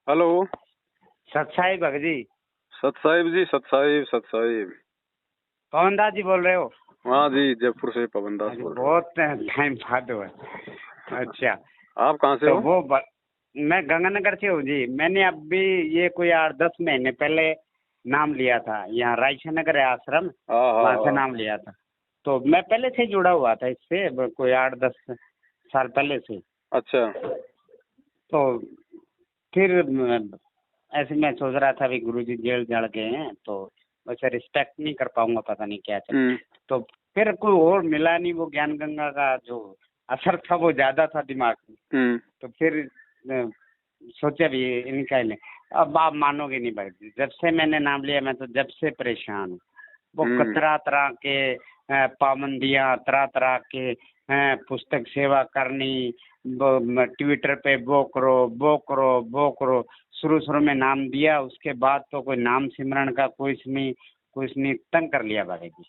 Hello. सत साहिब भगत जी। सत साहिब जी, सत साहिब, सत साहिब। पवन दास जी बोल रहे हो? हाँ जी, जयपुर से पवन दास बोल रहा बहुत टाइम बाद हुआ। अच्छा, हूँ। आप कहाँ से तो हो? मैं गंगानगर से हूँ जी। मैंने अभी ये कोई 8-10 महीने पहले नाम लिया था। यहाँ रायचा नगर है आश्रम, हाँ हाँ वहाँ से हाँ। नाम लिया था। तो मैं पहले से जुड़ा हुआ था इससे, कोई 8-10 साल पहले से। अच्छा। तो फिर ऐसे मैं सोच रहा था भी गुरुजी जेल जड़ गए हैं तो वैसे रिस्पेक्ट नहीं कर पाऊंगा, पता नहीं क्या चल। हम्म तो फिर कोई और मिला नहीं, वो ज्ञान गंगा का जो असर था वो ज्यादा था दिमाग में। हम्म तो फिर सोचा भी इनका ही लें। अब आप मानोगे नहीं भाई, जब से मैंने नाम लिया मैं तो जब से परेशान हूँ। वो हम्म तरह तरह के पाबंदियां, तरह तरह के पुस्तक सेवा करनी, ट्विटर पे वो करो वो करो वो करो। शुरू शुरू में नाम दिया, उसके बाद तो कोई नाम सिमरन का कुछ नहीं तंग कर लिया भाई जी।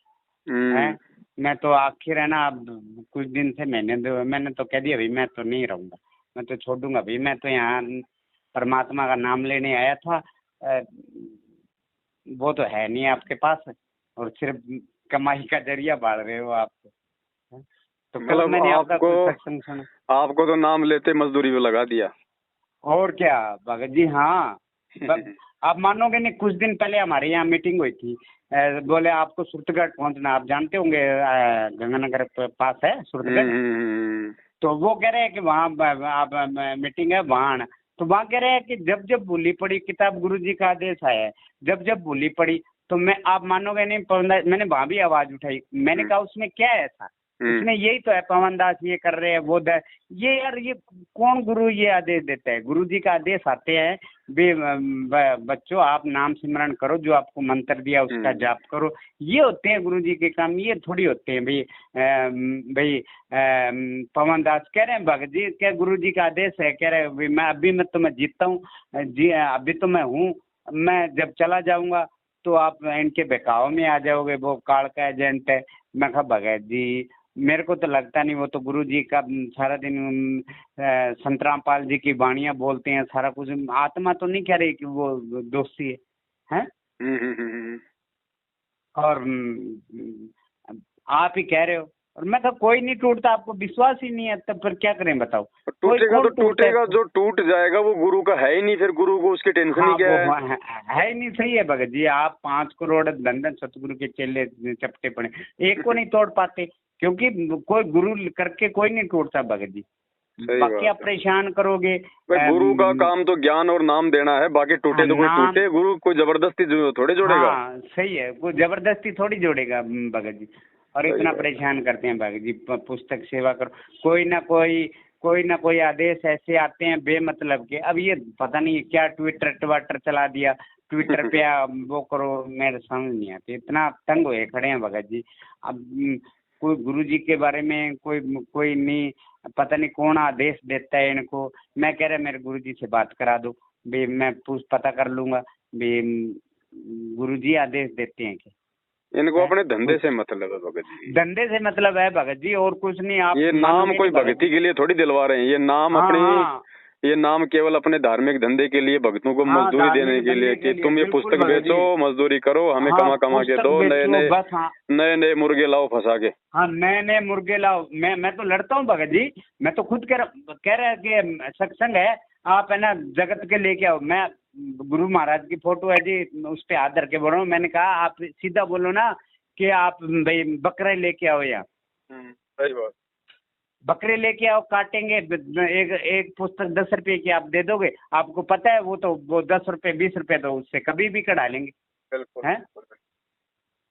हम्म। है, मैं तो आखिर है ना, अब कुछ दिन से मैंने तो कह दिया भाई मैं तो नहीं रहूंगा, मैं तो छोड़ दूंगा भाई। मैं तो यहाँ परमात्मा का नाम लेने आया था। वो तो है नहीं आपके पास, और सिर्फ कमाई का जरिया बाढ़ रहे हो आप तो। तो कल मतलब मैंने आपका आपको कोई सत्संग सुना। आपको तो नाम लेते मजदूरी पे लगा दिया। और क्या भगत जी, हाँ। आप मानोगे नहीं, कुछ दिन पहले हमारे यहाँ मीटिंग हुई थी। बोले आपको सुरतगढ़ पहुंचना, आप जानते होंगे गंगानगर पास है सुरतगढ़। हम्म। तो वो कह रहे हैं कि वहाँ आप मीटिंग है वहाँ आना। तो वहाँ कह रहे हैं कि जब जब भूली पड़ी किताब, गुरु जी का आदेश आया है, जब जब भूली पड़ी। तो मैं, आप मानोगे नहीं पवन दास, मैंने वहाँ भी आवाज उठाई। मैंने कहा उसमें क्या है ऐसा, हम्म। उसमें यही तो है पवन दास ये कर रहे हैं वो ये यार, ये कौन गुरु ये आदेश देता है? गुरु जी का आदेश आते हैं बे बच्चों आप नाम सिमरन करो, जो आपको मंत्र दिया उसका जाप करो। ये होते हैं गुरु जी के काम, ये थोड़ी होते हैं भाई। भाई पवन दास कह रहे हैं भगत जी, क्या गुरु जी का आदेश है? कह रहे हैं मैं तो मैं जीतता हूँ जी, अभी तो मैं हूँ, मैं जब चला जाऊंगा तो आप इनके बहकाव में आ जाओगे, वो काल का एजेंट है। मैं कहा भगत जी मेरे को तो लगता नहीं, वो तो गुरु जी का सारा दिन संतराम पाल जी की वाणियां बोलते हैं, सारा कुछ। आत्मा तो नहीं कह रही कि वो दोषी है? हम्म। और आप ही कह रहे हो। और मैं तो कोई नहीं टूटता, आपको विश्वास ही नहीं है तब फिर क्या करें बताओ। कोई टूटेगा तो कौन टूटता टूटेगा, है? जो टूट जाएगा वो गुरु का है ही नहीं, फिर गुरु को उसकी टेंशन ही हाँ क्या वो है? है ही नहीं। सही है भगत जी, आप 5 करोड़ धन सतगुरु के चेले चपटे पड़े, एक को नहीं तोड़ पाते, क्योंकि कोई गुरु करके कोई नहीं टूटता भगत जी। सही बाकी बात आप है परेशान करोगे। भाई। गुरु का काम तो ज्ञान और नाम देना है, बाकी टूटे तो कोई नाम, टूटे, गुरु कोई जबरदस्ती थोड़े जोड़ेगा। हाँ सही है, वो जबरदस्ती थोड़ी जोड़ेगा भगत जी। और सही इतना बात है। परेशान करते हैं भगत जी, पुस्तक सेवा करो, कोई ना कोई आदेश ऐसे आते हैं बेमतलब के। अब ये पता नहीं क्या ट्विटर ट्वाटर चला दिया, ट्विटर पे वो करो, मेरे समझ नहीं आती, इतना तंग हुए खड़े हैं भगत जी। अब कोई गुरु जी के बारे में कोई कोई नहीं, पता नहीं कौन आदेश देता है इनको। मैं कह रहा मेरे गुरु जी से बात करा दो भी, मैं पता कर लूंगा भी गुरुजी आदेश देते हैं कि इनको है अपने धंधे कुछ। से मतलब है भगत जी। धंधे से मतलब है भगत जी, और कुछ नहीं। आप ये नाम मानोगे कोई नहीं भगत भक्ति जी। के लिए थोड़ी दिलवा रहे हैं, ये नाम हाँ अपनी, हाँ ये नाम केवल अपने धार्मिक धंधे के लिए, भक्तों को हाँ, मजदूरी देने धार्मिक के लिए धंधे के कि लिए तुम ये बिल्कुल पुस्तक भगत बेचो, जी। मजदूरी करो, हमें हाँ कमा कमा के पुस्तक दो, बेचो बस। हाँ नए नए मुर्गे लाओ फंसा के। हाँ, नए नए मुर्गे लाओ। मैं तो लड़ता हूँ भगत जी। मैं तो खुद कह रहा है कि सत्संग है, आप है ना जगत के लेके आओ। मैं गुरु महाराज की फोटो है जी, उस पे हाथ धर के बोल रहा हूँ। मैंने कहा आप सीधा बोलो ना कि आप भाई बकरे लेके आओ यहाँ, सही बात। बकरे लेके आओ, काटेंगे। एक एक पुस्तक 10 रुपए की आप दे दोगे, आपको पता है वो 10 रुपए 20 रुपए तो उससे कभी भी कढ़ा लेंगे। बिल्कुल हैं,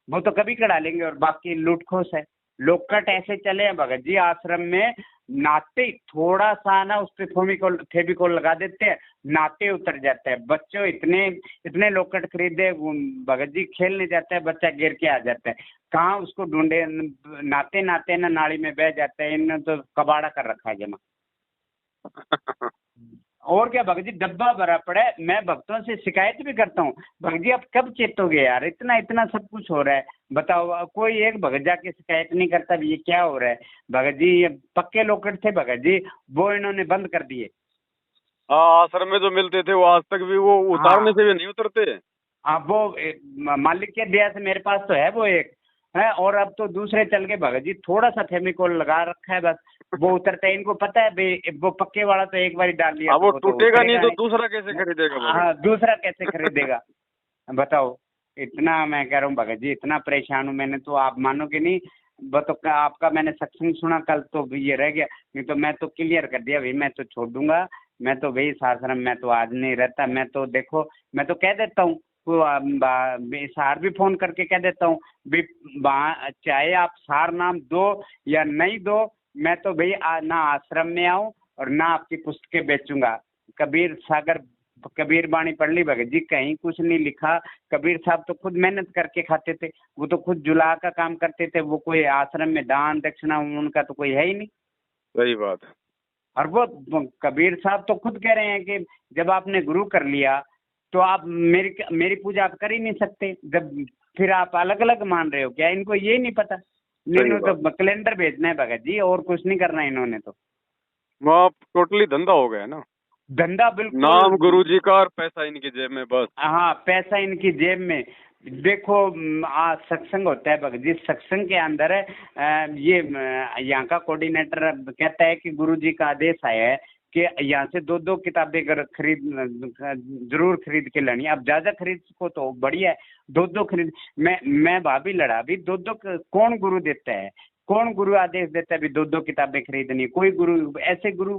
वो तो कभी कढ़ा लेंगे। और बाकी लूटखोस है, लोकट ऐसे चले हैं भगत जी आश्रम में। नाते ही थोड़ा सा ना उस पे फेविकोल लगा देते हैं, नाते उतर जाता है। बच्चों इतने इतने लोकट खरीदे भगत जी, खेलने जाता है बच्चा गिर के आ जाता है, कहाँ उसको ढूंढे। नाते नाते ना नाली में बह जाता है। इन्होंने तो कबाड़ा कर रखा है जमा। और क्या भगत जी, डब्बा भरा पड़ा है। मैं भक्तों से शिकायत भी करता हूँ, भगत जी आप कब चेतोगे यार, इतना इतना सब कुछ हो रहा है, बताओ। कोई एक भगत जाके शिकायत नहीं करता भी ये क्या हो रहा है। भगत जी ये पक्के लोकट थे भगत जी, वो इन्होंने बंद कर दिए। हाँ, आश्रम में जो मिलते थे वो आज तक भी वो उतारने से भी नहीं उतरते। अब वो मालिक के दया से मेरे पास तो है वो एक है, और अब तो दूसरे चल के भगत जी थोड़ा सा फेविकोल लगा रखा है बस, वो उतरता है। इनको पता है भाई वो पक्के वाला तो एक बार डाल लिया अब तो वो वो तो टूटेगा नहीं उतरेगा तो नहीं। दूसरा कैसे खरीदेगा भगत? हाँ, दूसरा कैसे खरीदेगा बताओ। इतना मैं कह रहा हूँ भगत जी, इतना परेशान हूँ मैंने तो आप मानोगे नहीं। आपका मैंने सत्संग सुना कल तो ये रह गया, नहीं तो मैं तो क्लियर कर दिया भाई मैं तो छोड़ दूंगा। मैं तो भाई इस आश्रम में तो आज नहीं रहता। मैं तो देखो मैं तो कह देता हूँ सार भी फोन करके कह देता हूँ भी चाहे आप सार नाम दो या नहीं दो, मैं तो भाई ना आश्रम में आऊँ और ना आपकी पुस्तकें बेचूंगा। कबीर सागर कबीर बाणी पढ़ ली भगत जी, कहीं कुछ नहीं लिखा। कबीर साहब तो खुद मेहनत करके खाते थे, वो तो खुद जुला का काम करते थे। वो कोई आश्रम में दान दक्षिणा उनका तो कोई है ही नहीं। सही बात है। और वो कबीर साहब तो खुद कह रहे हैं कि जब आपने गुरु कर लिया तो आप मेरी मेरी पूजा आप कर ही नहीं सकते। जब फिर आप अलग अलग मान रहे हो क्या? इनको ये नहीं पता। इन्होंने तो कैलेंडर भेजना है भगत जी, और कुछ नहीं करना इन्होंने तो। वहाँ टोटली धंधा हो गया ना, धंधा बिल्कुल। नाम गुरुजी का और पैसा इनकी जेब में बस। हाँ, पैसा इनकी जेब में। देखो आज सत्संग होता है भगत जी, सत्संग के अंदर ये यहाँ का कोऑर्डिनेटर कहता है कि गुरुजी का आदेश आया है कि यहाँ से दो दो किताबें जरूर खरीद के लानी। अब ज्यादा खरीद को तो बढ़िया है, दो दो खरीद। मैं भाभी लड़ा भी दो दो कौन गुरु देता है? कौन गुरु आदेश देता है भी दो दो किताबें खरीदनी? कोई गुरु ऐसे गुरु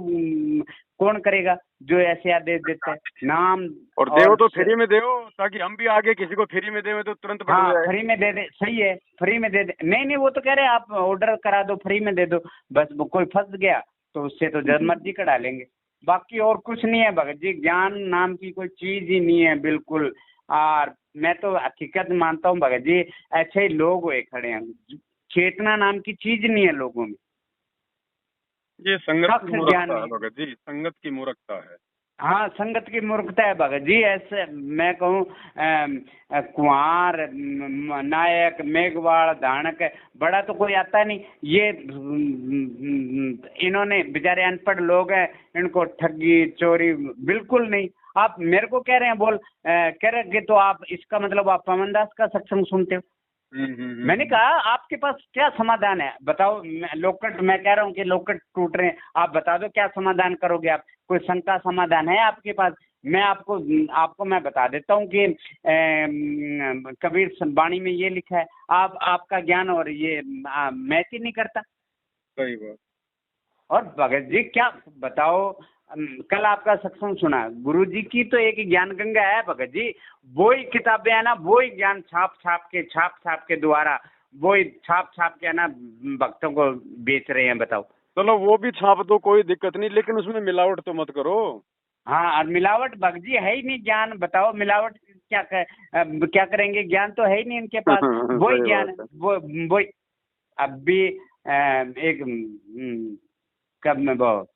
कौन करेगा जो ऐसे आदेश देता है? नाम और देव तो फ्री में देव, ताकि हम भी आगे किसी को फ्री में देवे तो तुरंत बढ़ हाँ जाए। फ्री में दे दे, सही है, फ्री में दे दे। नहीं नहीं, वो तो कह रहे हैं आप ऑर्डर करा दो फ्री में दे दो बस। वो कोई फंस गया तो उससे तो जब मर्जी कढ़ा लेंगे। बाकी और कुछ नहीं है भगत जी, ज्ञान नाम की कोई चीज ही नहीं है बिल्कुल। और मैं तो हकीकत मानता हूँ भगत जी, ऐसे ही लोग हुए खड़े हैं, चेतना नाम की चीज नहीं है लोगों में। ये संगत की मूर्खता है भगत जी, संगत की मूर्खता है। हाँ, संगत की मूर्खता है भगत जी। ऐसे मैं कहूँ कुंवर नायक मेघवाड़ धानक बड़ा तो कोई आता नहीं। ये इन्होंने बेचारे अनपढ़ लोग हैं, इनको ठगी चोरी बिल्कुल नहीं। आप मेरे को कह रहे हैं कह रहे कि तो आप इसका मतलब आप पवन दास का सत्संग सुनते हो। मैंने कहा आपके पास क्या समाधान है बताओ। लोकट मैं कह रहा हूँ कि लोकट टूट रहे हैं, आप बता दो क्या समाधान करोगे आप? कोई शंका समाधान है आपके पास? मैं आपको मैं बता देता हूँ कि कबीर बाणी में ये लिखा है। आपका ज्ञान और ये मैच ही नहीं करता। सही बात। और भगत जी क्या बताओ, कल आपका सत्संग सुना, गुरुजी की तो एक ज्ञान गंगा है भगत जी। वो ही किताबें है ना, वो ही ज्ञान छाप छाप के द्वारा वो ही छाप के है ना भक्तों को बेच रहे हैं। बताओ। चलो वो भी छाप दो, कोई दिक्कत नहीं, लेकिन उसमें मिलावट तो मत करो। हाँ, और मिलावट भगत जी है ही नहीं। ज्ञान बताओ, मिलावट क्या करेंगे? ज्ञान तो है ही नहीं इनके पास। वही ज्ञान वो अब भी एक कब में बहुत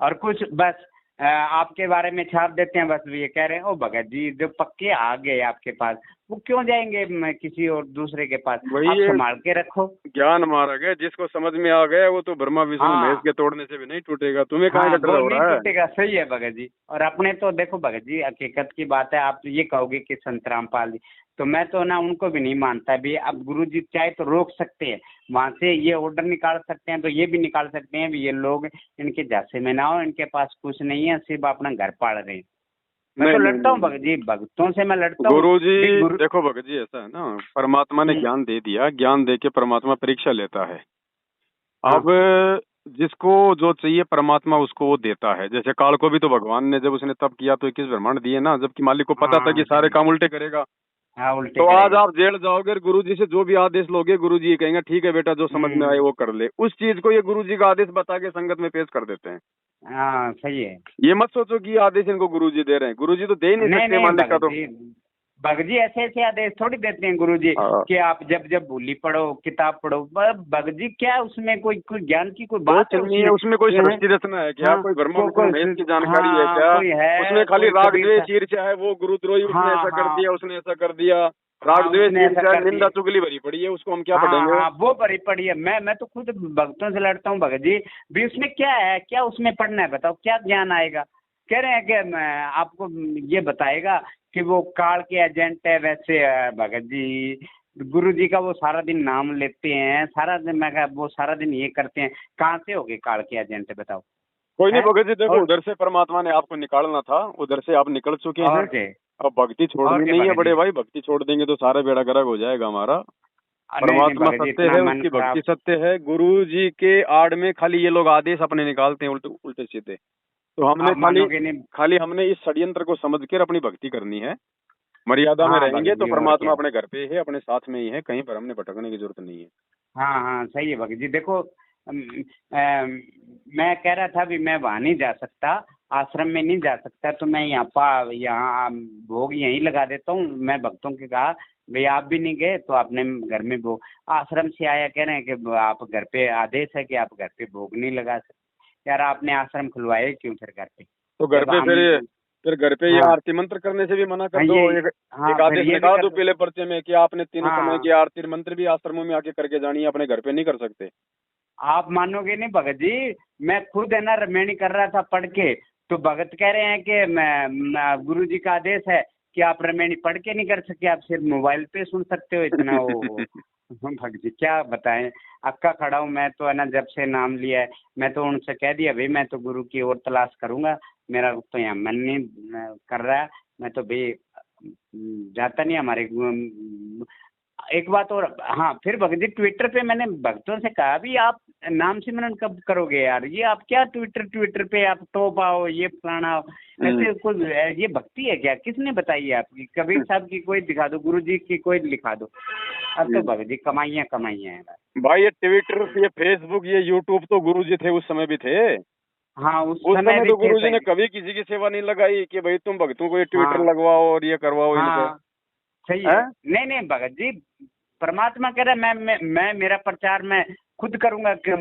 और कुछ बस आपके बारे में छाप देते हैं बस। ये कह रहे हैं ओ भगत जी जो पक्के आ गए आपके पास, वो क्यों जाएंगे किसी और दूसरे के पास? आप संभाल के रखो। ज्ञान मारा गया, जिसको समझ में आ गया वो तो ब्रह्मा विष्णु महेश के तोड़ने से भी नहीं टूटेगा। तुम्हें कहाँ का डर हो रहा है? टूटेगा, सही है भगत जी। और अपने तो देखो भगत जी, हकीकत की बात है। आप ये कहोगे कि संत रामपाल जी, तो मैं तो ना उनको भी नहीं मानता भी। अब गुरु जी चाहे तो रोक सकते हैं, वहां से ये ऑर्डर निकाल सकते हैं, तो ये भी निकाल सकते हैं भी ये लोग इनके झांसे में ना हो, इनके पास कुछ नहीं है, सिर्फ अपना घर पाल रहे हैं। मैं तो लड़ता हूँ भगत जी, भक्तों से मैं लड़ता हूँ। गुरु जी देखो भगत जी, ऐसा है ना, परमात्मा ने ज्ञान दे दिया, ज्ञान दे के परमात्मा परीक्षा लेता है। अब जिसको जो चाहिए परमात्मा उसको वो देता है। जैसे काल को भी तो भगवान ने जब उसने तब किया तो 21 ब्रह्मांड दिए ना, जबकि मालिक को पता था कि सारे काम उल्टे करेगा। उल्टे तो आज आप जेल जाओगे, गुरु जी से जो भी आदेश लोगे, गुरु जी कहेंगे ठीक है बेटा, जो समझ में आए वो कर ले। उस चीज को ये गुरु जी का आदेश बता के संगत में पेश कर देते हैं। हाँ, सही है। ये मत सोचो कि आदेश इनको गुरु जी दे रहे हैं, गुरु जी तो दे ही नहीं सकते मालिक का। तो भगत जी ऐसे आदेश थोड़ी देते हैं गुरु जी कि आप जब भूली पढ़ो किताब पढ़ो। भगत जी क्या उसमें कोई ज्ञान की कोई बात नहीं है? उसमें कोई सृष्टि रचना है क्या? कोई ब्रह्मा विष्णु महेश की जानकारी है क्या? उसमें खाली राग द्वेष ईर्ष्या है, वो गुरुद्रोही उसने ऐसा कर दिया, उसने ऐसा कर दिया। राग द्वेष ईर्ष्या निंदा चुगली भरी पड़ी है, उसको हम क्या पढ़ेंगे? वो भरी पड़ी है। मैं तो खुद भक्तों से लड़ता हूँ भगत जी भी। उसमें क्या है, क्या उसमें पढ़ना है बताओ? क्या ज्ञान आएगा? कह रहे हैं कि आपको ये बताएगा कि वो काल के एजेंट है। वैसे भगत जी, गुरु जी का वो सारा दिन नाम लेते हैं, सारा दिन, मैं कहा वो सारा दिन ये करते हैं, कहाँ से हो गए काल के एजेंट, बताओ। कोई नहीं हैं? भगत जी, देखो और उधर से परमात्मा ने आपको निकालना था, उधर से आप निकल चुके हैं। और के अब भक्ति और छोड़नी के नहीं है भगत बड़े जी। भाई, भक्ति छोड़ देंगे तो सारा बेड़ा गर्क हो जाएगा हमारा। नहीं नहीं परमात्मा भगत जी, सत्य इतना है, मन उसकी भक्ति खराब। सत्य है। गुरु जी के आड़ में खाली ये लोग आदेश अपने निकालते हैं उल्टे उल्टे सीधे। तो हमने आप खाली मानोगे नहीं। खाली हमने इस षड्यंत्र को समझ कर अपनी भक्ति करनी है। मर्यादा में हाँ रहेंगे भगत तो जी, और परमात्मा क्या। अपने घर पे ही है, अपने साथ में ही है, कहीं पर हमने भटकने की जरूरत नहीं है। हाँ हाँ सही है भगत जी। देखो मैं कह रहा था भी मैं वहाँ नहीं जा सकता, आश्रम में नहीं जा सकता, तो मैं यहाँ भोग यहीं लगा देता हूँ। मैं भक्तों के कहा भाई आप भी नहीं गए तो आपने घर में भोग, आश्रम से आया कह रहे हैं कि आप घर पे, आदेश है कि आप घर पे भोग नहीं लगा सकते। यार आपने आश्रम खुलवाए क्यों फिर घर पे, तो घर जब पे हम। फिर घर पे ये हाँ आरती मंत्र करने से भी मना कर हाँ दो। ये, एक हाँ फिर आदेश ये भी निकाल कर दो दो। पीले पर्चे में कि आपने तीनों समय की हाँ आरती मंत्र भी आश्रमों में आके करके जानी है, अपने घर पे नहीं कर सकते। आप मानोगे नहीं भगत जी, मैं खुद है ना रमेणी कर रहा था पढ़ के, तो भगत कह रहे हैं कि गुरु जी का आदेश है कि आप रमेणी पढ़ के नहीं कर सकते, आप सिर्फ मोबाइल पे सुन सकते हो। इतना वो भगत जी क्या बताएं, अक्का खड़ा हूँ मैं तो है ना, जब से नाम लिया है। मैं तो उनसे कह दिया भाई मैं तो गुरु की और तलाश करूंगा, मेरा तो यहाँ मन नहीं कर रहा है, मैं तो भाई जाता नहीं हमारे एक बात और। हाँ फिर भगत जी ट्विटर पे मैंने भक्तों से कहा भी आप नाम सिमरन कब करोगे यार, ये आप क्या ट्विटर ट्विटर पे आप टॉप आओ, ये फलाना आओ, ऐसे कुछ ये भक्ति है क्या, किसने बताई है आपकी, कबीर साहब की कोई दिखा दो, गुरु जी की कोई लिखा दो। अब तो भगत जी कमाइयाँ कमाइयाँ है। भाई ये ट्विटर, ये फेसबुक, ये यूट्यूब तो गुरुजी थे उस समय भी थे। हाँ उस उस समय समय भी तो थे गुरुजी ने सही। कभी किसी की सेवा नहीं लगाई कि भाई तुम भक्तों को ये ट्विटर हाँ लगवाओ और ये करवाओ इनको। हाँ सही है। हैं? नहीं नहीं भगत जी, परमात्मा कह रहा है मैं मेरा प्रचार मैं खुद करूंगा कि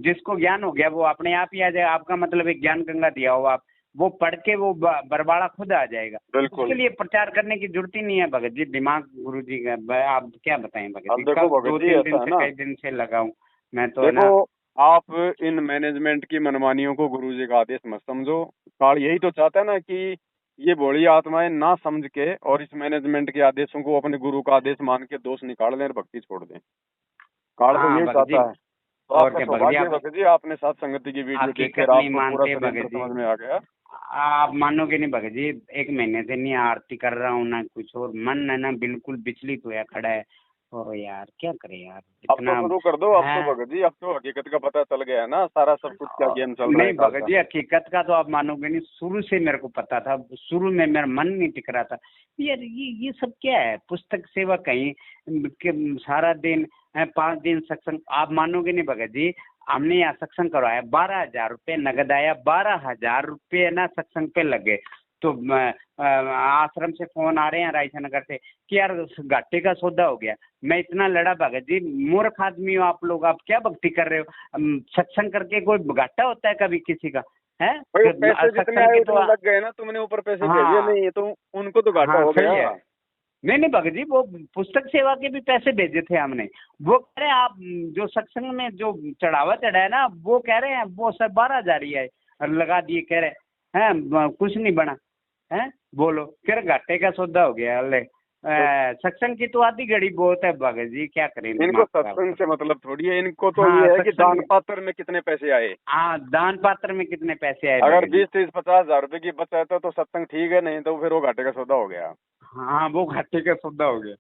जिसको ज्ञान हो गया वो अपने आप ही आ जाए। आपका मतलब एक ज्ञान गंगा दिया हो आप, वो पढ़ के वो बरबाड़ा खुद आ जाएगा। बिल्कुल। उसके लिए प्रचार करने की जरूरत ही नहीं है भगत जी, दिमाग गुरु जी का। आप क्या बताएं भगत अब जी, देखो कब भगत दो जी तीन दिन ऐसा है से ना, कई दिन से लगाऊं मैं तो है देखो ना। आप इन मैनेजमेंट की मनमानियों को गुरुजी का आदेश मत समझो। काल यही तो चाहता है ना कि ये भोली आत्माएं ना समझ के और इस मैनेजमेंट के आदेशों को अपने गुरु का आदेश मान के दोष निकाल लें और भक्ति छोड़ दें। काल तो हाँ यही भगत जी, चाहता है। तो और आपका क्या भगत जी, सौभाग्य है आप भगत जी, आपने साथ संगति की वीडियो हकीकत देखकर नहीं आपको पूरा मानते षड्यंत्र भगत जी। समझ में आ गया। आप मानोगे नहीं भगत जी, एक महीने से नहीं आरती कर रहा हूँ ना कुछ, और मन है ना बिल्कुल विचलित होया खड़ा है। और यार क्या करे यार, अब तो इतना शुरू कर दो, अब तो है। भगत जी, अब तो हकीकत का पता चल गया है ना, सारा सब कुछ क्या गेम चल रहा है नहीं काल भगत का। जी, हकीकत का तो आप मानोगे नहीं, शुरू से मेरे को पता था, शुरू में मेरा मन नहीं टिक रहा था। यार ये सब क्या है, पुस्तक सेवा कहीं सारा दिन 5 दिन सत्संग। आप मानोगे नहीं भगत जी, हमने यहाँ सत्संग करवाया, 12,000 रुपये नगद आया, 12,000 रुपये ना सत्संग पे लगे। तो आश्रम से फोन आ रहे हैं रायसा नगर से कि यार घाटे का सौदा हो गया। मैं इतना लड़ा भगत जी, मूर्ख आदमी हो आप लोग, आप क्या भक्ति कर रहे हो, सत्संग करके कोई घाटा होता है कभी किसी का, है भाई पैसे जितने सत्संग आए के तो। उतने लग गए ना, तुमने ऊपर पैसे भेजे हाँ नहीं तो उनको तो घाटा हाँ हो सही गया। है। नहीं नहीं भगत जी, वो पुस्तक सेवा के भी पैसे भेजे थे हमने। वो कह रहे हैं आप जो सत्संग में जो चढ़ावा चढ़ाया ना, वो कह रहे हैं वो सर 12,000 ही है, और लगा दिए कह रहे हैं कुछ नहीं बना है। बोलो कह रहे घाटे का सौदा हो गया। अल्ले सत्संग की तो आधी घड़ी बहुत है भगत जी, क्या करें, इनको दिमाग खराब सत्संग कर। से मतलब थोड़ी है, इनको तो हाँ ये है कि दान सत्संग, पात्र में कितने पैसे आए। हाँ दान पात्र में कितने पैसे आए अगर भगत जी। 20, 30, 50 हजार रुपए की बचत है तो सत्संग ठीक है, नहीं तो फिर वो घाटे का सौदा हो गया। हाँ वो घाटे का सौदा हो गया,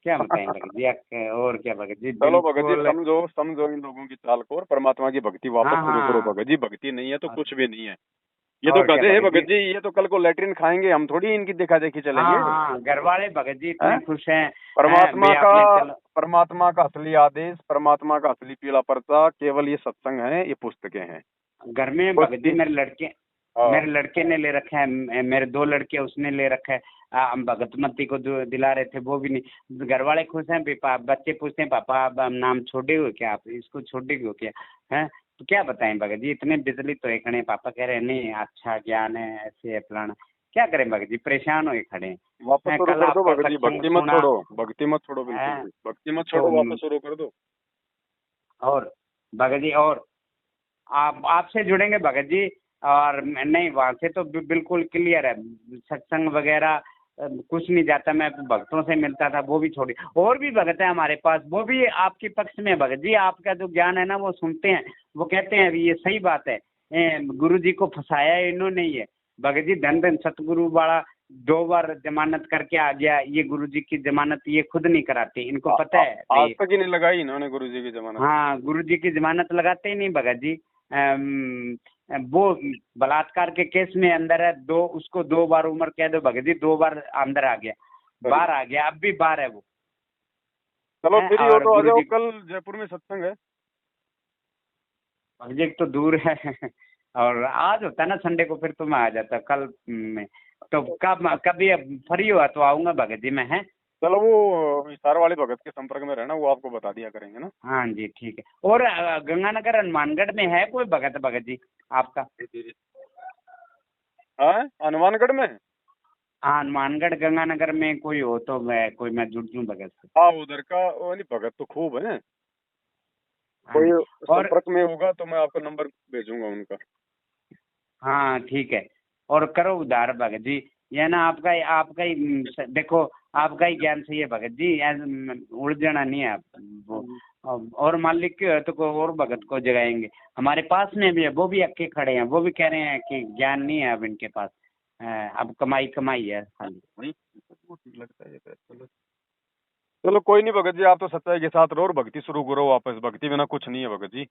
क्या बताएं भगत जी। और क्या भगत जी, चलो भगत जी, बिल्कुल। समझो समझो इन लोगों की चाल को और परमात्मा की भक्ति वापस हाँ शुरू करो हाँ। भगत जी। भक्ति नहीं है तो और, कुछ भी नहीं है। ये तो और क्या गधे हैं भगत जी। भगत जी, ये तो कल को लैट्रिन खाएंगे, हम थोड़ी इनकी देखा देखी चलेंगे। हाँ हाँ घर वाले भगत जी इतने हैं? खुश हैं। परमात्मा भी का आपने चलो। परमात्मा का असली आदेश, परमात्मा का असली पीला पर्चा केवल ये सत्संग है, ये पुस्तकें हैं। घर में भगत जी पुस्तक। मेरे लड़के ने ले रखा है, मेरे 2 लड़के उसने ले रखा है। हम भगतमती को जो दिला रहे थे वो भी नहीं। घर वाले खुश हैं भी, बच्चे पूछते हैं पापा अब हम नाम छोड़े हो क्या, आप इसको छोड़े हो क्या, है तो क्या बताएं भगत जी, इतने बिजली तो खड़े। पापा कह रहे हैं नहीं अच्छा ज्ञान है, ऐसे है फलाना। क्या करें भगत जी, परेशान हुए खड़े हैं। वापस शुरू कल कर दो आपका भगत जी, सत्संग भक्ति मत सुना छोड़ो, भक्ति मत छोड़ो, बिल्कुल है। भी भक्ति मत तो छोड़ो, वापस शुरू कर दो। और भगत जी, और आप आपसे जुड़ेंगे भगत जी। और नहीं वहाँ से तो बिल्कुल क्लियर है, सत्संग वगैरह कुछ नहीं जाता। मैं भक्तों से मिलता था, वो भी छोड़ी। और भी भगत है हमारे पास, वो भी आपके पक्ष में भगत जी, आपका जो ज्ञान है ना वो सुनते हैं, वो कहते हैं ये सही बात है, गुरु जी को फंसाया है इन्होंने ही है। भगत जी धन धन सतगुरु वाला 2 बार जमानत करके आ गया, ये गुरु जी की जमानत ये खुद नहीं कराते, इनको पता है। आज तक ही नहीं लगाई इन्होंने गुरु जी की जमानत। हाँ, गुरु जी की जमानत लगाते ही नहीं भगत जी। वो बलात्कार के केस में अंदर है, उसको 2 बार उम्र कह दो भगत जी, 2 बार अंदर आ गया, बाहर आ गया, अब भी बाहर है वो। चलो फ्री हो तो आ जाओ, गुरुजी कल जयपुर में सत्संग है। भगत जी तो दूर है और आज होता ना संडे को, फिर तो मैं आ जाता कल में। तो कभी फ्री हुआ तो आऊंगा भगत जी मैं, है। चलो वो हिसार वाले भगत के संपर्क में रहना, वो आपको बता दिया करेंगे ना। हाँ जी ठीक है। और गंगानगर हनुमानगढ़ में है कोई भगत जी आपका? हाँ, हनुमानगढ़ में। हाँ, हनुमानगढ़ गंगानगर में कोई हो तो मैं जुड़ दूं भगत से। हाँ, उधर का वो नहीं, भगत तो खूब है। हाँ कोई जी। और संपर्क में होगा तो मैं आपको नंबर भेजूंगा उनका। हाँ ठीक है। और करो उधार भगत जी, ये ना आपका ही देखो, आपका ही ज्ञान सही है भगत जी, उलझना नहीं है आप वो। और मालिक के तो को और भगत को जगाएंगे, हमारे पास में भी है, वो भी अक्के खड़े हैं, वो भी कह रहे हैं कि ज्ञान नहीं है अब इनके पास, अब कमाई कमाई है खाली। लगता है। चलो कोई नहीं भगत जी, आप तो सच्चाई के साथ रहो और भक्ति शुरू करो वापस। भक्ति बिना कुछ नहीं है भगत जी।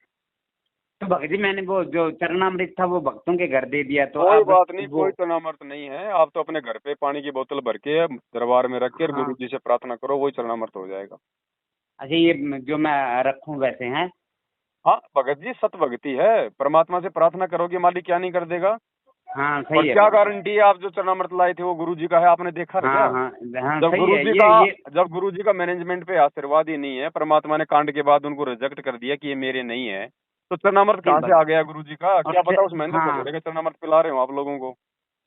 तो भगत जी मैंने वो जो चरणामृत था वो भक्तों के घर दे दिया, तो कोई अब बात नहीं, वो कोई चरणामृत नहीं है। आप तो अपने घर पे पानी की बोतल भर के दरबार में रख के हाँ। गुरु जी से प्रार्थना करो, वही चरणामृत हो जाएगा। अच्छा, ये जो मैं रखूं वैसे हैं? हाँ भगत जी, सत भक्ति है। परमात्मा से प्रार्थना करोगे, मालिक क्या नहीं कर देगा। हाँ और सही है क्या भगत जी। गारंटी है, आप जो चरणामृत लाए थे वो गुरु जी का है, आपने देखा है क्या? हाँ हाँ हाँ जब सही गुरु है जी का ये जब गुरु जी का मैनेजमेंट पे आशीर्वाद ही नहीं है, परमात्मा ने कांड के बाद उनको रिजेक्ट कर दिया कि ये मेरे नहीं है, तो चरणामृत नहीं कहाँ से आ गया गुरु जी का? और क्या पता उस मेहनत से हाँ, थोड़े का चरणामृत पिला रहे हो आप लोगों को।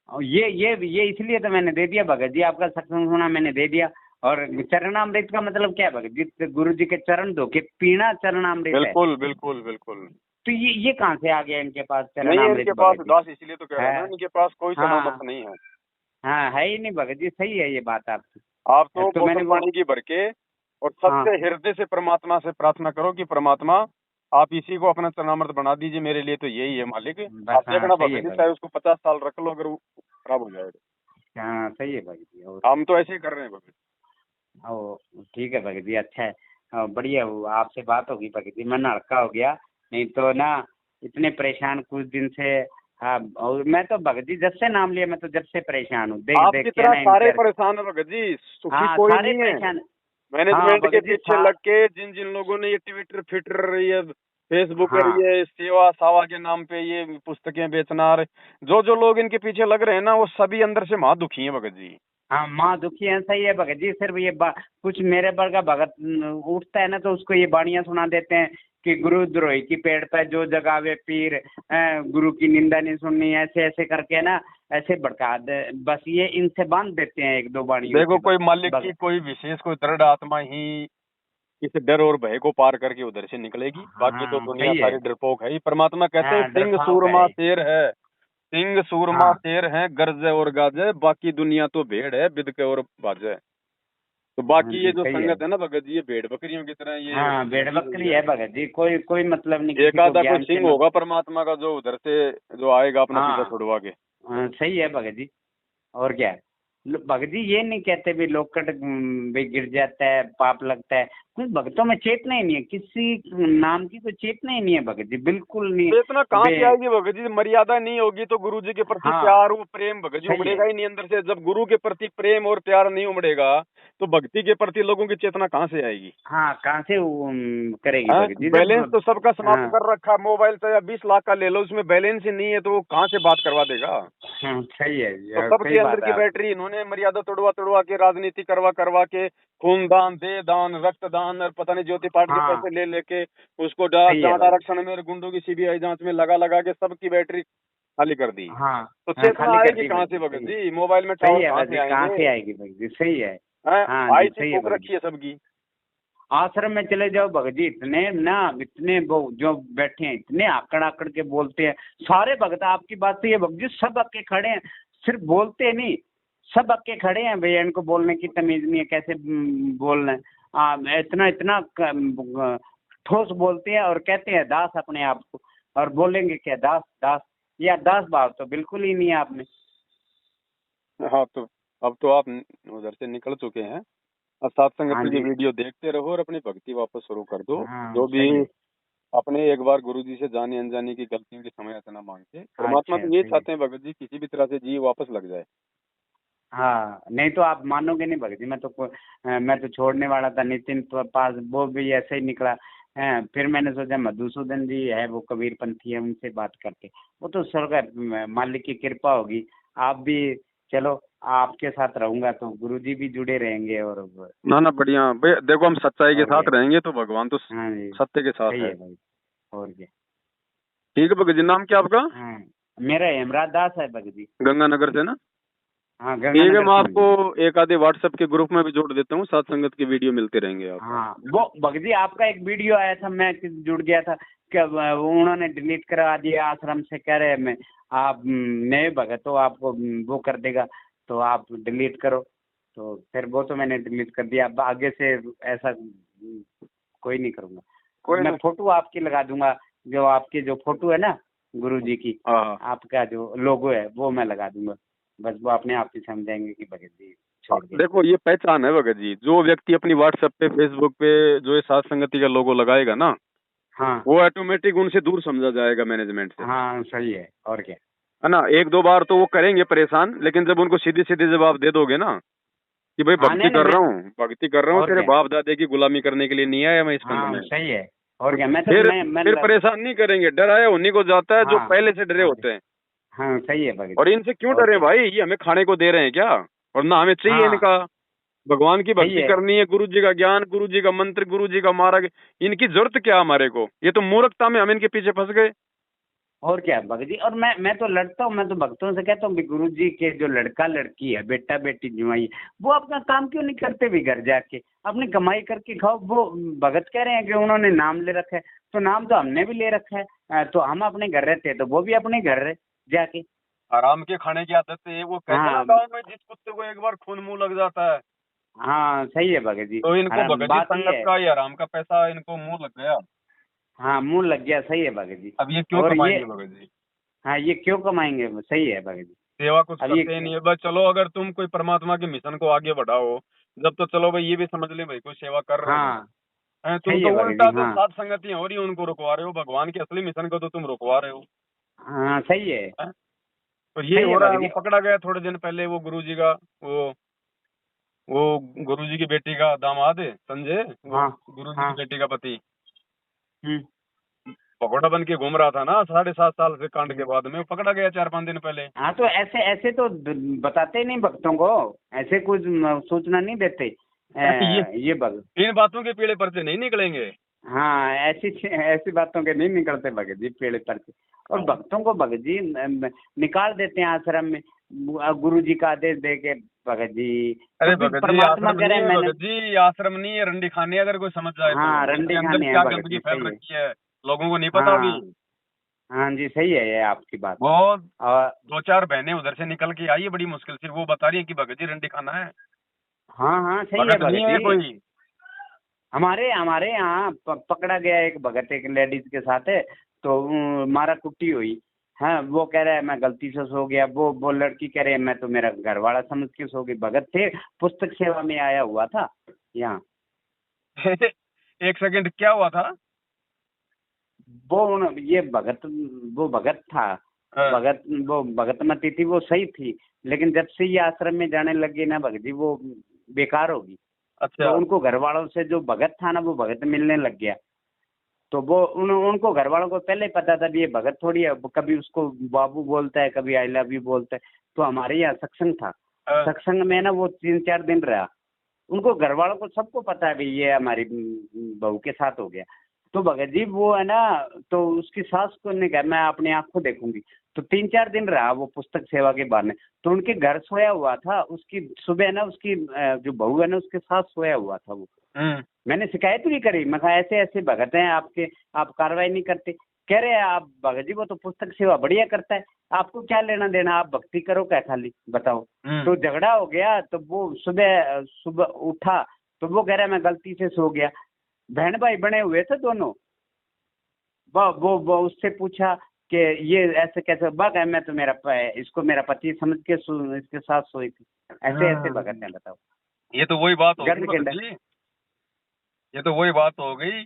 और ये इसलिए तो मैंने दे दिया भगत जी, आपका सत्संग सुना मैंने दे दिया। और चरणामृत का मतलब क्या है भगत जी? गुरु जी के चरण धो के पीना चरणामृत है। बिल्कुल बिल्कुल बिल्कुल। तो ये कहाँ से आ गया इनके पास नहीं है चरणामृत इनके पास भगत जी? दास, इसलिए तो कह रहा हूँ ना, है। इनके पास कोई चरणामृत हाँ नहीं है। हाँ, है ही नहीं भगत जी, सही है ये बात आपकी। आप तो तो बोतल मैंने वो पानी की भर के और हाँ सच्चे हृदय से परमात्मा से प्रार्थना करो कि परमात्मा आप इसी को अपना चरणामृत बना दीजिए, मेरे लिए तो यही है मालिक। बस, आप हाँ देखना सही है भगत जी, भगत। चाहे उसको 50 साल रख लो, अगर वो खराब हो जाएगा। हाँ सही है भगत जी। और हम तो ऐसे ही कर रहे हैं भगत। ओ ठीक है भगत जी, अच्छा है। बढ़िया हुआ आपसे बात होगी भगत जी, मन हल्का हो गया, नहीं तो ना इतने परेशान कुछ दिन से। हाँ, और मैं तो भगत जी जब से नाम लिया, मैं तो जब से परेशान हूँ, देख देख आपकी के तरह ना सारे इनकर। परेशान है भगत जी, सुखी हाँ कोई सारे नहीं है। परेशान। हाँ मैनेजमेंट के भगत जी पीछे लग के जिन जिन लोगों ने ये ट्विटर फिटर, ये फेसबुक और हाँ ये सेवा सावा के नाम पे ये पुस्तकें बेचना, जो जो लोग इनके पीछे लग रहे हैं ना, वो सभी अंदर से महा दुखी हैं भगत जी। हाँ, माँ दुखी है, सही है भगत जी। सिर्फ ये कुछ मेरे वर्ग का भगत उठता है ना, तो उसको ये बाणियां सुना देते हैं कि गुरुद्रोही की पेड़ पे जो जगावे पीर, गुरु की निंदा नहीं सुननी, ऐसे ऐसे करके ना ऐसे भड़का दे, बस ये इनसे बांध देते हैं 1-2 बाणियों देखो से कोई मालिक की भगत। कोई विशेष कोई दृढ़ आत्मा ही इस डर और भय को पार करके उधर से निकलेगी, बाकी तो हाँ दुनिया सही है। सारी डरपोक है ही। परमात्मा कहते हैं हाँ सिंह डरपोक सूरमा है। शेर है, सिंह सूरमा हाँ शेर है, गरजे और गाजे, बाकी दुनिया तो भेड़ है बिद के और बाजे। तो हाँ बाकी ये जी जो सही है। संगत है ना भगत जी, ये भेड़ बकरियों की तरह ये हाँ भेड़ लगी हुई बकरी है। है भगत जी, कोई कोई मतलब नहीं एक किसी को आधा कोई ज्ञान से सिंह होगा परमात्मा का, जो उधर से जो आएगा अपना पीछा हाँ छुड़वा के। सही है भगत जी। और क्या है? भगत जी ये नहीं कहते भी लोकट भी गिर जाता है, पाप लगता है, कुछ भक्तों में चेतना ही नहीं है, किसी नाम की कोई चेतना ही नहीं है भगत जी, बिल्कुल नहीं। तो इतना कहाँ से आएगी भगत जी? मर्यादा नहीं होगी तो गुरु जी के प्रति हाँ प्यार वो प्रेम भगत जी सही है। उमड़ेगा ही नहीं अंदर से। जब गुरु के प्रति प्रेम और प्यार नहीं उमड़ेगा तो भक्ति के प्रति लोगों की चेतना कहाँ से आएगी? हाँ कहाँ से करेगी हैं? भगत जी बैलेंस जब। तो सबका समाप्त हाँ कर रखा, मोबाइल चाहे 20 लाख का ले लो, उसमें बैलेंस ही नहीं है, तो वो कहाँ से बात करवा देगा? हाँ सही है तो सही सबके अंदर बात है की आप। बैटरी इन्होंने मर्यादा तोड़वा तोड़वा के, राजनीति करवा करवा के, खूनदान, देहदान, रक्तदान और पता नहीं ज्योति पाठ के हाँ पैसे ले लेके उसको सही है जांच भगत। आरक्षण में, गुंडों की सीबीआई जांच में लगा लगा के सबकी बैटरी खाली कर दी। हाँ तो हाँ चेतना खाली कर आएगी दी कहाँ भगत से जी, भगत सही है। जी? मोबाइल में सही टावर है कहाँ भगत से जी, कहाँ आएंगे? से आएगी भगत जी, सही है। हैं? हाँ जी आईटी सही है फूक भगत जी। रखी है सबकी। आश्रम में चले जाओ भगत जी, इतने वो जो बैठे हैं इतने आकड़ आकड़ के बोलते हैं। सारे भगत आपकी बात तो ये भगत जी सब अक्के खड़े हैं, सिर्फ बोलते नहीं, सब अक्के खड़े हैं भैया, इनको बोलने की तमीज नहीं है, कैसे बोलना है। इतना इतना ठोस बोलते हैं और कहते हैं दास अपने आप को, और बोलेंगे क्या दास दास, या दास भाव तो बिल्कुल ही नहीं है आप में। हाँ, तो अब तो आप उधर से निकल चुके हैं। अब साथ संगत हाँ की जी, वीडियो देखते रहो और अपनी भक्ति वापस शुरू कर दो। हाँ जो भी सही है। अपने एक बार गुरु जी से जाने अनजाने की गलतियों की क्षमा याचना मांगते, परमात्मा अच्छा तो ये सही है। चाहते हैं भगत जी किसी भी तरह से जी वापस लग जाए। हाँ नहीं तो आप मानोगे नहीं भगत जी, मैं तो छोड़ने वाला था, नितिन तो पास वो भी ऐसे ही निकला है। फिर मैंने सोचा मधुसूदन जी है, वो कबीरपंथी है, उनसे बात करके, वो तो स्वर्ग मालिक की कृपा होगी। आप भी चलो, आपके साथ रहूंगा तो गुरु जी भी जुड़े रहेंगे। और ना ना, बढ़िया देखो, हम सच्चाई के और क्या। साथ रहेंगे तो भगवान तो हाँ जी सत्य के साथ सही है। है भाई। और क्या। ठीक है भगत जी, नाम क्या आपका? हाँ मेरा हेमराज दास है भगत जी। गंगानगर से ना? हाँ ठीक है, गंगानगर मैं से हूँ आपको जी। एक आधे व्हाट्सएप के ग्रुप में भी जोड़ देता हूँ, साथ संगत की वीडियो मिलते रहेंगे आप। हाँ वो भगत जी आपका एक वीडियो आया था, मैं जुड़ गया था कि उन्होंने डिलीट करा दिया आश्रम से, कह रहे मैं आप नए भगत हो, आपको वो कर देगा तो आप डिलीट करो। तो फिर वो तो मैंने डिलीट कर दिया। अब आगे से ऐसा कोई नहीं करूँगा। कोई मैं नहीं। फोटो आपकी लगा दूंगा, जो आपकी जो फोटो है ना गुरु जी की, हाँ आपका जो लोगो है वो मैं लगा दूंगा। बस वो अपने आप ही समझाएंगे कि भगत जी छोड़ दे। देखो, ये पहचान है भगत जी, जो व्यक्ति अपनी व्हाट्सएप पे फेसबुक पे जो ये साथ संगति का लोगो लगाएगा ना, हाँ वो ऑटोमेटिक उनसे दूर समझा जाएगा मैनेजमेंट से, हाँ सही है। और क्या। है ना? एक दो बार तो वो करेंगे परेशान, लेकिन जब उनको सीधे सीधे जवाब दे दोगे ना कि भाई हाँ नहीं नहीं मैं, भक्ति कर रहा हूँ, और तेरे क्या। बाप दादे की गुलामी करने के लिए नहीं आया मैं इस पंथ हाँ में, सही है। और क्या। फिर परेशान नहीं करेंगे। डराया उन्हीं को जाता है जो हाँ पहले से डरे और होते क्या। हैं। हाँ सही है भगत और जी। इनसे क्यों और डरे क्या। भाई? ये हमें खाने को दे रहे हैं क्या? और ना हमें चाहिए हाँ इनका। भगवान की सही भक्ति है। करनी है, गुरु जी का ज्ञान, गुरु जी का मंत्र, गुरु जी का मार्ग, इनकी जरूरत क्या हमारे को? ये तो मूर्खता में हम इनके पीछे फंस गए। और क्या भगत जी। और मैं तो लड़ता हूँ, मैं तो भक्तों से कहता हूँ गुरु जी के जो लड़का लड़की है, बेटा बेटी जुआई है, वो अपना काम क्यों नहीं करते भी घर जाके अपनी कमाई करके खाओ। वो भगत कह रहे हैं कि उन्होंने नाम ले रखा है, तो नाम तो हमने भी ले रखा है। तो हम अपने घर रहते हैं तो वो भी अपने घर रहे जाके। आराम के खाने की आदत है। वो कहते हैं ना हाँ गाँव में, जिस कुत्ते को एक बार खून मुंह लग जाता है, हाँ सही है भगत जी। तो इनको भगत जी बात ये संगत है। का, ये आराम का पैसा इनको मुंह लग गया। हाँ मुंह लग गया, सही है भगत जी। अब ये क्यों और ये, कमाएंगे भगत जी? हाँ ये क्यों कमाएंगे, सही है भगत जी। सेवा कुछ अब ये, करते ही नहीं है। बस चलो, अगर तुम कोई परमात्मा के मिशन को आगे बढ़ाओ, जब तो चलो भाई ये भी समझ ले भाई कोई सेवा कर रहे हैं। हाँ तुम सही है तो भगत उल्टा जी। जो हाँ सात संगतियां हो रही हैं उनको रुकवा रहे हो, भगवान के असली मिशन को तो तुम रुकवा रहे हो। हाँ सही है। हैं? तो ये सही है हो रहा है। भगत वो जी। पकड़ा गया थोड़े दिन पहले, वो गुरु जी का, वो गुरु जी की बेटी का दामाद है संजय, वो हाँ गुरु जी की हाँ। बेटी का पति, हम्म भगोड़ा बन के घूम रहा था ना 7.5 साल से कांड के हम्म। बाद में, वो पकड़ा गया 4-5 दिन पहले। हाँ तो ऐसे ऐसे तो बताते ही नहीं भक्तों को, ऐसे कुछ सूचना नहीं देते। ये ये भगत। इन बातों के पीड़े पर्चे नहीं निकलेंगे। हाँ ऐसी ऐसी बातों के नहीं निकलते भगत जी पेड़ पर से। और भक्तों को भगत जी निकाल देते हैं आश्रम में, गुरु जी का आदेश दे के भगत जी। अरे तो फिर भगत जी, परमात्मा आश्रम नहीं करे है मैंने। भगत जी, आश्रम नहीं है, रंडी खाने, अगर कोई समझ जाए तो हाँ इसके रंडी अंदर खाने हैं क्या भगत गंदगी जी, फैल सही है। रखी है, लोगों को नहीं पता होगी। हाँ हाँ जी सही है ये आपकी बात। वो और 2-4 बहनें उधर से निकल के आई है बड़ी मुश्किल से, वो बता रही है कि भगत जी रंडी खाना है। हाँ हाँ सही है भगत नहीं भगत है जी। कोई। हमारे हमारे यहाँ पकड़ा गया एक भगत एक लेडीज के साथ है, तो मारा कुट्टी हुई। हाँ वो कह रहा है मैं गलती से सो गया, वो लड़की कह रही है मैं तो मेरा घर वाला समझ के सो गई। भगत थे, पुस्तक सेवा में आया हुआ था यहाँ। एक सेकंड, क्या हुआ था? ये भगत, वो भगत था, हाँ, भगत वो भगतमती थी, वो सही थी। लेकिन जब से ये आश्रम में जाने लगी ना भगत जी, वो बेकार होगी। तो अच्छा। उनको घर वालों से जो भगत था ना, वो भगत मिलने लग गया। तो वो उनको घर वालों को पहले ही पता था भी ये भगत थोड़ी है, वो कभी उसको बाबू बोलता है, कभी आई लव यू बोलता है। तो हमारे यहाँ सत्संग था, हाँ, सत्संग में ना वो 3-4 दिन रहा। उनको घर वालों को सबको पता है भी ये हमारी बहू के साथ हो गया। तो भगत जी वो है ना, तो उसकी सास को ने कहा मैं अपनी आंखों देखूंगी। तो 3-4 दिन रहा वो पुस्तक सेवा के बहाने। तो उनके घर सोया हुआ था, उसकी सुबह ना उसकी जो बहू है ना उसके साथ सोया हुआ था वो। मैंने शिकायत भी करी, मैं कहा ऐसे ऐसे भगत हैं आपके, आप कार्रवाई नहीं करते। कह रहे आप भगत जी वो तो पुस्तक सेवा बढ़िया करता है, आपको क्या लेना देना, आप भक्ति करो क्या खाली, बताओ। तो झगड़ा हो गया। तो वो सुबह सुबह उठा तो वो कह रहा मैं गलती से सो गया। बहन भाई बने हुए थे दोनों। वो उससे पूछा कि ये ऐसे कैसे, बग है मैं तो इसको मेरा पति समझ के इसके साथ सोई थी। ऐसे ऐसे भगत हैं, बताओ। ये तो वही बात हो गर्द के गई, ये तो वही बात हो गई,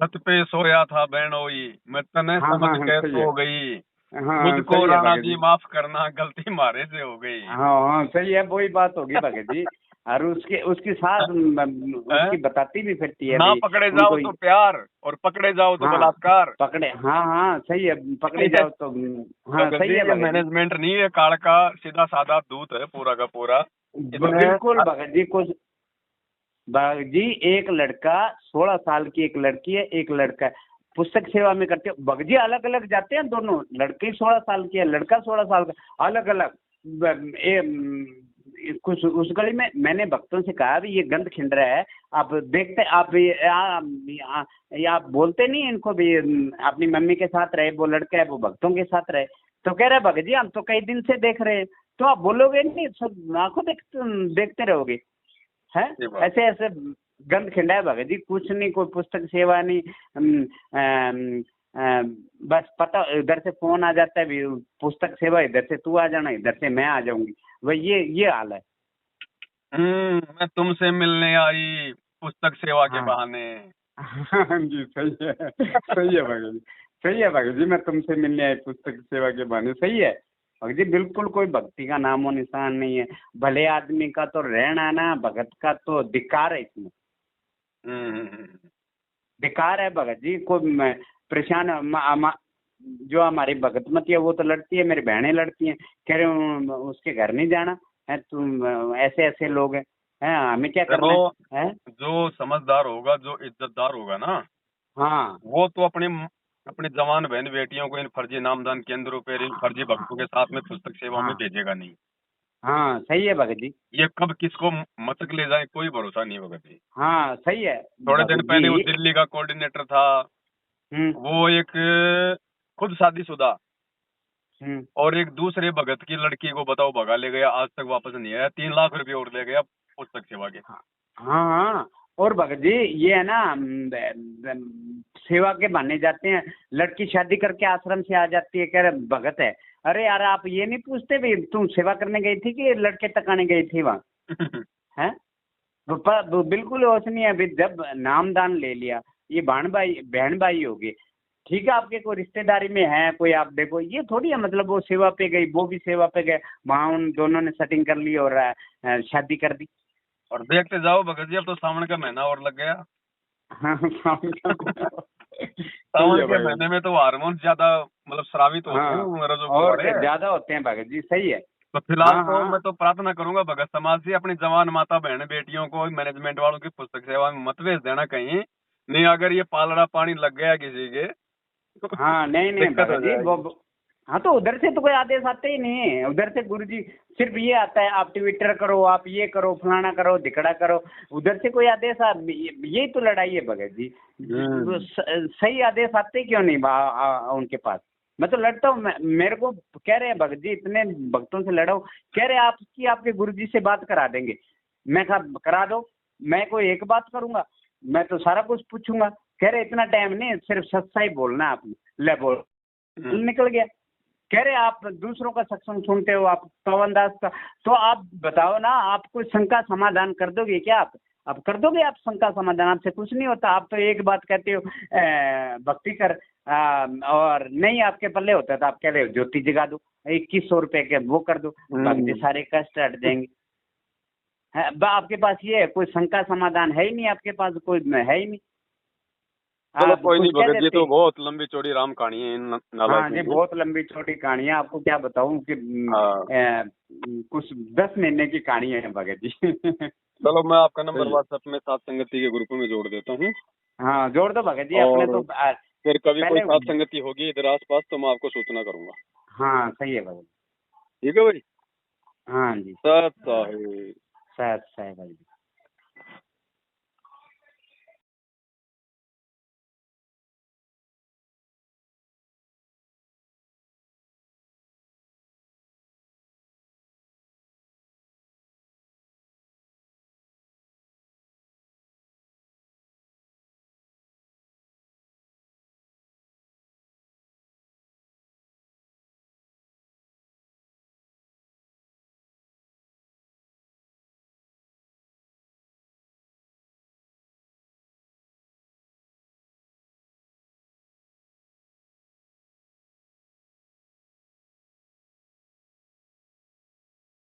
छत पे सोया था बहनोई, मैं तने समझ के सो गई, मुझको राणा जी माफ करना, गलती मारे से हो गई। हाँ सही है, वही बात होगी भगत जी। और उसकी सास उसकी बताती भी फिरती है, ना पकड़े जाओ तो प्यार और पकड़े जाओ तो बलात्कार। पकड़े, हाँ सही है, पकड़े जाओ तो हाँ सही है। मैनेजमेंट नहीं है, काल का सीधा साधा दूत है पूरा का पूरा। बिल्कुल भगत जी। कुछ भगत जी, एक लड़का 16 साल की, एक लड़की है, एक लड़का है, पुस्तक सेवा में करते हो भगत जी। अलग अलग जाते हैं दोनों, लड़की 16 साल की है, लड़का 16 साल का, अलग अलग। कुछ उस गली में मैंने भक्तों से कहा भी ये गंद खिंड रहा है, आप देखते आप बोलते नहीं इनको भी अपनी मम्मी के साथ रहे, वो लड़का है वो भक्तों के साथ रहे। तो कह रहे भगत जी हम तो कई दिन से देख रहे हैं। तो आप बोलोगे नहीं, सब आंखों देखते रहोगे है। ऐसे ऐसे गंद खिंडा है भगत जी, कुछ नहीं, कोई पुस्तक सेवा नहीं। बस पता इधर से फोन आ जाता है भी पुस्तक सेवा, इधर से तू आ जाना, इधर से मैं आ जाऊंगी, वही ये हाल है। मैं तुमसे मिलने आई पुस्तक सेवा के बहाने। हाँ जी सही है, सही है भगत जी, सही है भगत जी, मैं तुमसे मिलने आई पुस्तक सेवा के बहाने, सही है भगत जी। बिल्कुल कोई भक्ति का नामो निशान नहीं है। भले आदमी का तो रहना ना, भगत का तो धिक्कार है इसमें, धिक्कार है भगत जी। कोई परेशान जो हमारी भगतमती है वो तो लड़ती है, मेरी बहनें लड़ती हैं, कह रहे उसके घर नहीं जाना है, तुम ऐसे ऐसे लोग हैं, हमें क्या करना है। जो समझदार होगा, जो इज्जतदार होगा ना, हाँ वो तो अपने जवान बहन बेटियों को इन फर्जी नामदान केंद्रों पर, इन फर्जी भक्तों के साथ में पुस्तक सेवा में भेजेगा नहीं। हाँ सही है भगत जी। ये कब किसको मचक ले जाए कोई भरोसा नहीं भगत जी। हाँ सही है। थोड़े दिन पहले वो दिल्ली का कोऑर्डिनेटर था, वो एक खुद शादीशुदा और एक दूसरे भगत की लड़की को बताओ भगा ले गया, आज तक वापस नहीं आया, 3 लाख रुपए और ले गया पुस्तक सेवा के। हाँ और भगत जी ये है ना, सेवा के बहाने जाते हैं, लड़की शादी करके आश्रम से आ जाती है, कह रहे भगत है। अरे यार आप ये नहीं पूछते भी तुम सेवा करने गई थी कि लड़के तकाने गई थी वहाँ है। बिल्कुल होश नहीं है अभी। जब नामदान ले लिया, ये बहन भाई होगी, ठीक है, आपके कोई रिश्तेदारी में है कोई, आप देखो ये थोड़ी है मतलब वो सेवा पे गई, वो भी सेवा पे गए, वहाँ उन दोनों ने सेटिंग कर ली और शादी कर दी। और देखते जाओ भगत जी, अब तो सावन का महीना और लग गया। हाँ सावन के महीने में तो हार्मोन ज्यादा मतलब स्रावित होते हैं, और ज्यादा होते हैं भगत जी, सही है। तो फिलहाल तो मैं तो प्रार्थना करूंगा भगत समाज से, अपनी जवान माता बहन बेटियों को मैनेजमेंट वालों की पुस्तक सेवा में मत भेज देना कहीं, नहीं अगर ये पालड़ा पानी लग गया किसी के। हाँ नहीं भगत जी वो, हाँ तो उधर से तो कोई आदेश आते ही नहीं है। उधर से गुरुजी सिर्फ ये आता है आप ट्विटर करो, आप ये करो, फलाना करो, धिकड़ा करो, उधर से कोई आदेश यही तो लड़ाई है भगत जी। सही आदेश आते क्यों नहीं उनके पास। मैं तो लड़ता हूँ, मेरे को कह रहे हैं भगत जी, इतने भक्तों से लड़ा हूँ, कह रहे हैं आपके गुरुजी से बात करा देंगे। मैं कहा करा दो, मैं कोई एक बात करूंगा, मैं तो सारा कुछ पूछूंगा। कह रहे इतना टाइम नहीं, सिर्फ सच्चा ही बोलना आपने, ले बोल निकल गया। कह रहे आप दूसरों का सत्संग सुनते हो, आप पवन दास का, तो आप बताओ ना, आप कोई शंका समाधान कर दोगे क्या? आप कर दोगे आप शंका समाधान? आपसे कुछ नहीं होता, आप तो एक बात कहते हो भक्ति कर, और नहीं आपके पल्ले होता तो आप कह रहे हो ज्योति जगा दो, 2100 रुपए के वो कर दो, बाकी सारे कष्ट हट जाएंगे। आपके पास ये है, कोई शंका समाधान है ही नहीं आपके पास, कोई है ही नहीं। चलो कोई नहीं भगत जी, तो बहुत लंबी चौड़ी राम कहानी है इन हाँ जी, बहुत लंबी चौड़ी कहानी है, आपको क्या बताऊं कि कुछ 10 महीने की कहानी है भगत जी। चलो मैं आपका नंबर व्हाट्सएप में सात संगति के ग्रुप में जोड़ देता हूँ। हाँ जोड़ दो भगत जी अपने तो फिर कभी कोई पहले। साथ संगति होगी इधर आस पास तो मैं आपको सूचना करूंगा। हाँ सही है भगत। ठीक है भाई। हाँ जी। सत साहिब। सत साहिब भाई।